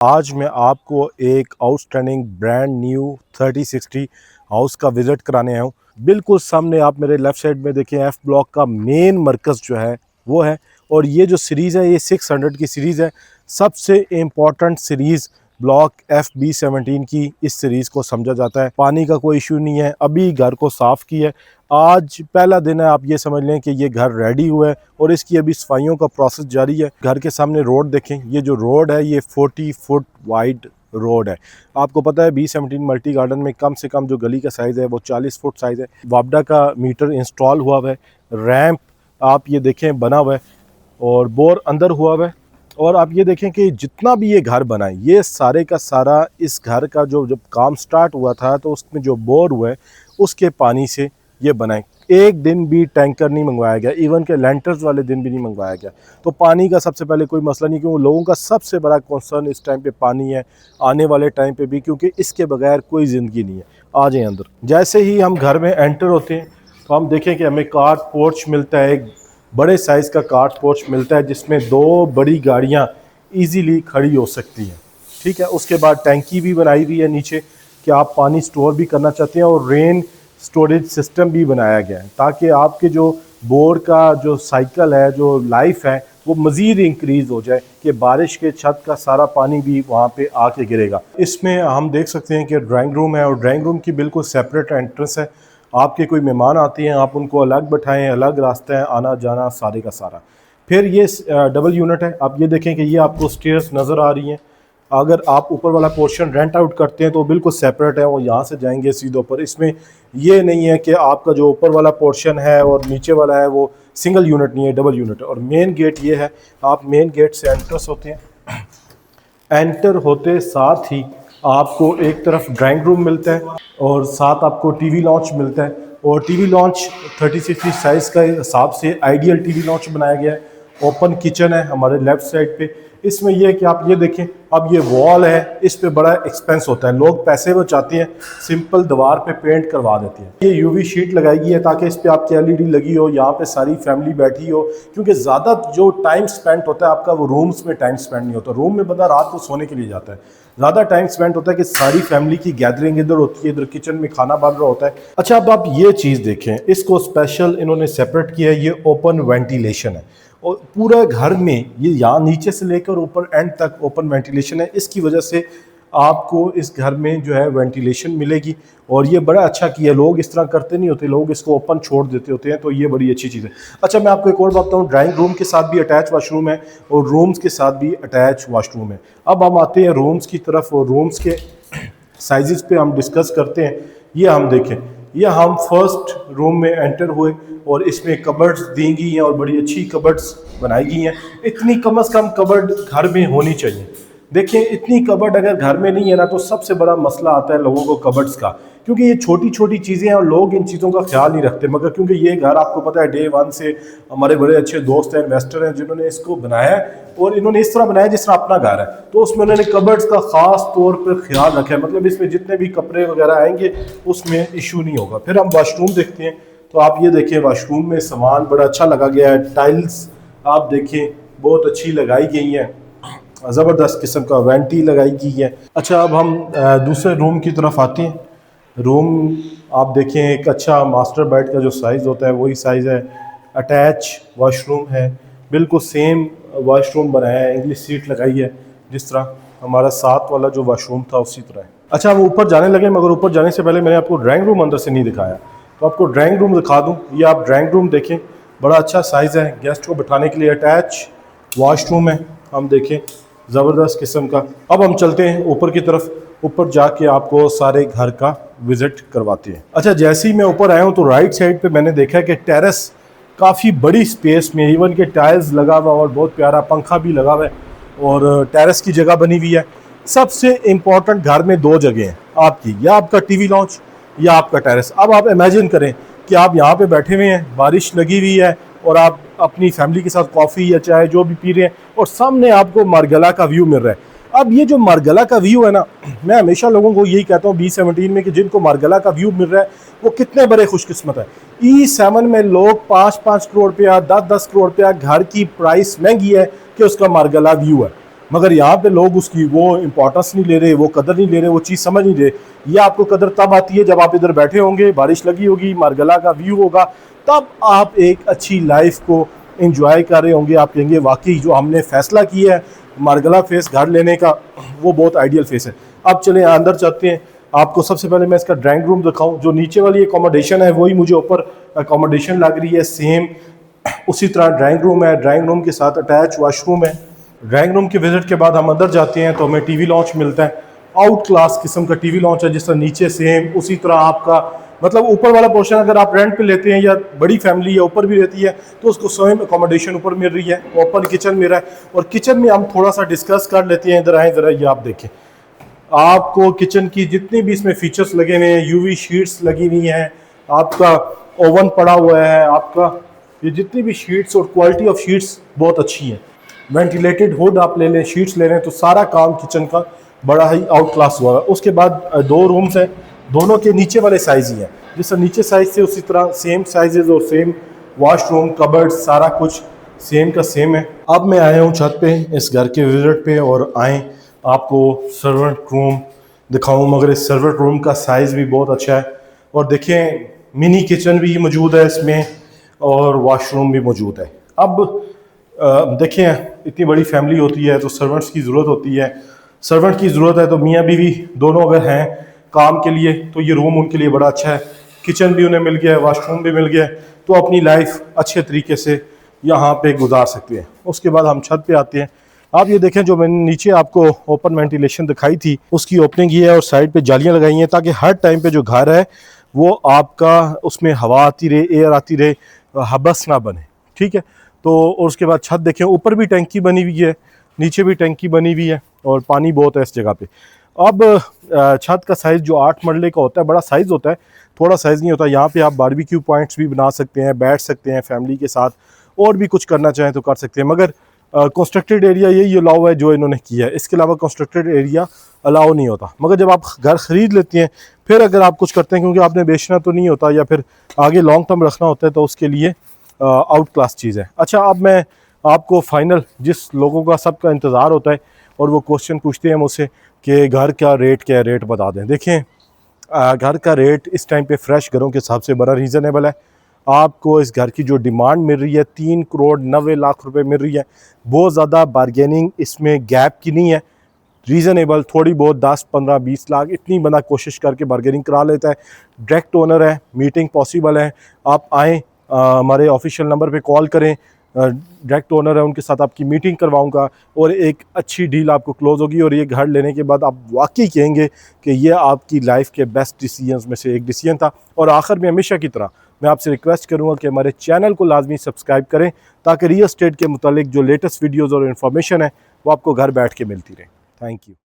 आज मैं आपको एक आउटस्टैंडिंग ब्रांड न्यू 3060 हाउस का विज़िट कराने आया हूँ। बिल्कुल सामने आप मेरे लेफ़्ट साइड में देखें, एफ़ ब्लॉक का मेन मरकज़ जो है वो है। और ये जो सीरीज़ है ये 600 की सीरीज़ है। सबसे इम्पॉर्टेंट सीरीज़ ब्लॉक FB17 की इस सीरीज़ को समझा जाता है। पानी का कोई इशू नहीं है, अभी घर को साफ़ किया है। आज पहला दिन है, आप ये समझ लें कि ये घर रेडी हुआ है और इसकी अभी सफाइयों का प्रोसेस जारी है। घर के सामने रोड देखें, ये जो रोड है ये 40 फुट वाइड रोड है। आपको पता है B17 मल्टी गार्डन में कम से कम जो गली का साइज़ है वो 40 फुट साइज़ है। वापडा का मीटर इंस्टॉल हुआ हुआ है, रैंप आप ये देखें बना हुआ है और बोर अंदर हुआ हुआ है। और आप ये देखें कि जितना भी ये घर बना है ये सारे का सारा इस घर का जो जब काम स्टार्ट हुआ था तो उसमें जो बोर हुआ है उसके पानी से ये बनाए। एक दिन भी टैंकर नहीं मंगवाया गया, इवन के लेंटर्स वाले दिन भी नहीं मंगवाया गया। तो पानी का सबसे पहले कोई मसला नहीं, क्योंकि लोगों का सबसे बड़ा कंसर्न इस टाइम पे पानी है, आने वाले टाइम पे भी, क्योंकि इसके बगैर कोई ज़िंदगी नहीं है। आ जाए अंदर। जैसे ही हम घर में एंटर होते हैं तो हम देखें कि हमें कार पोर्च मिलता है, एक बड़े साइज़ का कार पोर्च मिलता है जिसमें 2 बड़ी गाड़ियाँ ईजीली खड़ी हो सकती हैं। ठीक है, उसके बाद टैंकी भी बनाई हुई है नीचे कि आप पानी स्टोर भी करना चाहते हैं, और रेन स्टोरेज सिस्टम भी बनाया गया है ताकि आपके जो बोर का जो साइकिल है, जो लाइफ है, वो मज़ीद इंक्रीज़ हो जाए कि बारिश के छत का सारा पानी भी वहाँ पे आके गिरेगा। इसमें हम देख सकते हैं कि ड्राइंग रूम है और ड्राइंग रूम की बिल्कुल सेपरेट एंट्रेंस है। आपके कोई मेहमान आते हैं आप उनको अलग बैठाएं, अलग रास्ता है आना जाना सारे का सारा। फिर ये डबल यूनिट है। आप ये देखें कि ये आपको स्टेयर्स नज़र आ रही हैं। अगर आप ऊपर वाला पोर्शन रेंट आउट करते हैं तो बिल्कुल सेपरेट है, वो यहाँ से जाएंगे सीधे ऊपर। इसमें ये नहीं है कि आपका जो ऊपर वाला पोर्शन है और नीचे वाला है वो सिंगल यूनिट नहीं है, डबल यूनिट है। और मेन गेट ये है, आप मेन गेट से एंटर्स होते हैं। एंटर होते साथ ही आपको एक तरफ ड्राइंग रूम मिलता है और साथ आपको टीवी लॉन्च मिलता है। और टीवी लॉन्च 3060 साइज़ का हिसाब से आइडियल टीवी लॉन्च बनाया गया है। ओपन किचन है हमारे लेफ़्ट साइड पे। इसमें यह है कि आप ये देखें, अब ये वॉल है, इस पे बड़ा एक्सपेंस होता है, लोग पैसे बचाते हैं, सिंपल दीवार पे पेंट करवा देते हैं। ये यूवी शीट लगाई गई है ताकि इस पे आपकी LED लगी हो, यहाँ पे सारी फैमिली बैठी हो, क्योंकि ज़्यादा जो टाइम स्पेंड होता है आपका वो रूम्स में टाइम स्पेंड नहीं होता। रूम में बंदा रात को सोने के लिए जाता है, ज़्यादा टाइम स्पेंड होता है कि सारी फैमिली की गैदरिंग इधर होती है, इधर किचन में खाना बन रहा होता है। अच्छा, अब आप ये चीज़ देखें, इसको स्पेशल इन्होंने सेपरेट किया है, ये ओपन वेंटिलेशन है और पूरा घर में ये यहाँ नीचे से लेकर ऊपर एंड तक ओपन वेंटिलेशन है। इसकी वजह से आपको इस घर में जो है वेंटिलेशन मिलेगी और ये बड़ा अच्छा किया। लोग इस तरह करते नहीं होते, लोग इसको ओपन छोड़ देते होते हैं, तो ये बड़ी अच्छी चीज़ है। अच्छा, मैं आपको एक और बात बताऊँ, ड्राइंग रूम के साथ भी अटैच वाशरूम है और रूम्स के साथ भी अटैच वाशरूम है। अब हम आते हैं रूम्स की तरफ और रूम्स के साइजेस पे हम डिस्कस करते हैं। ये हम देखें, ये हम फर्स्ट रूम में एंटर हुए और इसमें कबर्ड्स दी गई हैं और बड़ी अच्छी कबर्ड्स बनाई गई हैं। इतनी कम से कम कबर्ड घर में होनी चाहिए। देखिए, इतनी कबर्ड अगर घर में नहीं है ना तो सबसे बड़ा मसला आता है लोगों को कबर्ड्स का, क्योंकि ये छोटी छोटी चीज़ें हैं और लोग इन चीज़ों का ख्याल नहीं रखते। मगर क्योंकि ये घर आपको पता है डे 1 से हमारे बड़े अच्छे दोस्त हैं, इन्वेस्टर हैं, जिन्होंने इसको बनाया है और इन्होंने इस तरह बनाया जिस तरह अपना घर है, तो उसमें उन्होंने कबर्ड्स का ख़ास तौर पर ख्याल रखा है। मतलब इसमें जितने भी कपड़े वगैरह आएंगे उसमें इशू नहीं होगा। फिर हम वाशरूम देखते हैं, तो आप ये देखें वाशरूम में सामान बड़ा अच्छा लगा गया है। टाइल्स आप देखें बहुत अच्छी लगाई गई हैं, ज़बरदस्त किस्म का वेंटी लगाई गई है। अच्छा, अब हम दूसरे रूम की तरफ आते हैं। रूम आप देखें, एक अच्छा मास्टर बेड का जो साइज़ होता है वही साइज़ है। अटैच वॉशरूम है, बिल्कुल सेम वॉशरूम बनाया है, इंग्लिश सीट लगाई है जिस तरह हमारा साथ वाला जो वॉशरूम था उसी तरह है। अच्छा, हम ऊपर जाने लगे, मगर ऊपर जाने से पहले मैंने आपको ड्राइंग रूम अंदर से नहीं दिखाया, तो आपको ड्राइंग रूम दिखा दूँ। ये आप ड्राइंग रूम देखें, बड़ा अच्छा साइज़ है, गेस्ट को बैठाने के लिए अटैच वॉशरूम है। हम देखें ज़बरदस्त किस्म का। अब हम चलते हैं ऊपर की तरफ, ऊपर जाके आपको सारे घर का विज़िट करवाते हैं। अच्छा, जैसे ही मैं ऊपर आया हूँ तो राइट साइड पे मैंने देखा कि टेरेस काफ़ी बड़ी स्पेस में, इवन के टाइल्स लगा हुआ और बहुत प्यारा पंखा भी लगा हुआ है और टेरेस की जगह बनी हुई है। सबसे इम्पॉर्टेंट, घर में 2 जगह हैं आपकी, या आपका टीवी लॉन्च या आपका टेरेस। अब आप इमेजिन करें कि आप यहाँ पे बैठे हुए हैं, बारिश लगी हुई है और आप अपनी फैमिली के साथ कॉफ़ी या चाय जो भी पी रहे हैं और सामने आपको मारगला का व्यू मिल रहा है। अब ये जो मारगला का व्यू है ना, मैं हमेशा लोगों को यही कहता हूँ B17 में कि जिनको मारगला का व्यू मिल रहा है वो कितने बड़े खुशकिस्मत है। E7 में लोग 5-5 करोड़ रुपया, 10-10 करोड़ रुपया घर की प्राइस महंगी है कि उसका मारगला व्यू है। मगर यहाँ पे लोग उसकी वो इम्पोर्टेंस नहीं ले रहे, वो कदर नहीं ले रहे, वो चीज़ समझ नहीं रहे। ये आपको कदर तब आती है जब आप इधर बैठे होंगे, बारिश लगी होगी, मारगला का व्यू होगा, तब आप एक अच्छी लाइफ को इंजॉय कर रहे होंगे। आप कहेंगे वाकई जो हमने फ़ैसला किया है मारगला फेस घर लेने का, वो बहुत आइडियल फेस है। अब चलें अंदर चलते हैं। आपको सबसे पहले मैं इसका ड्राइंग रूम दिखाऊं। जो नीचे वाली अकोमोडेशन है वही मुझे ऊपर अकोमोडेशन लग रही है, सेम उसी तरह ड्राइंग रूम है। ड्राइंग रूम के साथ अटैच वॉशरूम है। ड्राइंग रूम के विजिट के बाद हम अंदर जाते हैं तो हमें टीवी लॉन्च मिलता है। आउट क्लास किस्म का टीवी लॉन्च है, जिस तरह नीचे सेम उसी तरह आपका, मतलब ऊपर वाला पोर्शन अगर आप रेंट पे लेते हैं या बड़ी फैमिली या ऊपर भी रहती है तो उसको स्वयं अकोमोडेशन ऊपर मिल रही है। ओपन किचन मिल रहा है। और किचन में हम थोड़ा सा डिस्कस कर लेते हैं। इधर आए ज़रा, ये आप देखें, आपको किचन की जितनी भी इसमें फीचर्स लगे हुए हैं, यूवी शीट्स लगी हुई हैं, आपका ओवन पड़ा हुआ है, आपका ये जितनी भी शीट्स और क्वालिटी ऑफ शीट्स बहुत अच्छी है। वेंटिलेटेड हुड आप ले लें, शीट्स ले लें, तो सारा काम किचन का बड़ा ही आउट क्लास हुआ है। उसके बाद दो रूम्स हैं, दोनों के नीचे वाले साइज़ ही हैं। जिस तरह नीचे साइज़ से उसी तरह सेम साइजेज और सेम वॉशरूम, कबर्ड, सारा कुछ सेम का सेम है। अब मैं आया हूँ छत पे इस घर के विजिट पे, और आए आपको सर्वेंट रूम दिखाऊं। मगर इस सर्वेंट रूम का साइज़ भी बहुत अच्छा है। और देखें मिनी किचन भी मौजूद है इसमें, और वॉशरूम भी मौजूद है। अब देखें इतनी बड़ी फैमिली होती है तो सर्वेंट्स की ज़रूरत होती है। सर्वेंट की ज़रूरत है तो मियाँ बीवी दोनों अगर हैं काम के लिए तो ये रूम उनके लिए बड़ा अच्छा है। किचन भी उन्हें मिल गया है, वॉशरूम भी मिल गया है, तो अपनी लाइफ अच्छे तरीके से यहाँ पे गुजार सकते हैं। उसके बाद हम छत पे आते हैं। आप ये देखें, जो मैंने नीचे आपको ओपन वेंटिलेशन दिखाई थी उसकी ओपनिंग ये है, और साइड पे जालियाँ लगाई हैं ताकि हर टाइम पे जो घर है वो आपका उसमें हवा आती रहे, एयर आती रहे, हबस ना बने। ठीक है। तो और उसके बाद छत देखें, ऊपर भी टंकी बनी हुई है, नीचे भी टंकी बनी हुई है, और पानी बहुत है इस जगह पे। अब छत का साइज़ जो 8 मरले का होता है, बड़ा साइज़ होता है, थोड़ा साइज़ नहीं होता। यहाँ पे आप बारबेक्यू पॉइंट्स भी बना सकते हैं, बैठ सकते हैं फैमिली के साथ, और भी कुछ करना चाहें तो कर सकते हैं। मगर कंस्ट्रक्टेड एरिया यही अलाउ है जो इन्होंने किया है, इसके अलावा कंस्ट्रक्टेड एरिया अलाउ नहीं होता। मगर जब आप घर ख़रीद लेते हैं फिर अगर आप कुछ करते हैं, क्योंकि आपने बेचना तो नहीं होता या फिर आगे लॉन्ग टर्म रखना होता है, तो उसके लिए आउट क्लास चीज़ है। अच्छा, अब मैं आपको फाइनल जिस लोगों का सबका इंतज़ार होता है और वो क्वेश्चन पूछते हैं मुझसे कि घर का रेट क्या है, रेट बता दें। देखें घर का रेट इस टाइम पे फ्रेश घरों के हिसाब से बड़ा रीज़नेबल है। आपको इस घर की जो डिमांड मिल रही है 3,90,00,000 रुपए मिल रही है। बहुत ज़्यादा बारगेनिंग इसमें गैप की नहीं है, रीज़नेबल, थोड़ी बहुत 10, 15, 20 लाख इतनी बंदा कोशिश करके बारगेनिंग करा लेता है। डायरेक्ट ओनर है, मीटिंग पॉसिबल है। आप आएँ, हमारे ऑफिशियल नंबर पे कॉल करें, डायरेक्ट ओनर है, उनके साथ आपकी मीटिंग करवाऊंगा और एक अच्छी डील आपको क्लोज़ होगी। और ये घर लेने के बाद आप वाकई कहेंगे कि ये आपकी लाइफ के बेस्ट डिसीजंस में से एक डिसीजन था। और आखिर में हमेशा की तरह मैं आपसे रिक्वेस्ट करूंगा कि हमारे चैनल को लाजमी सब्सक्राइब करें, ताकि रियल एस्टेट के मुतालिक जो लेटेस्ट वीडियोज़ और इन्फॉर्मेशन है वो आपको घर बैठ के मिलती रहे। Thank you.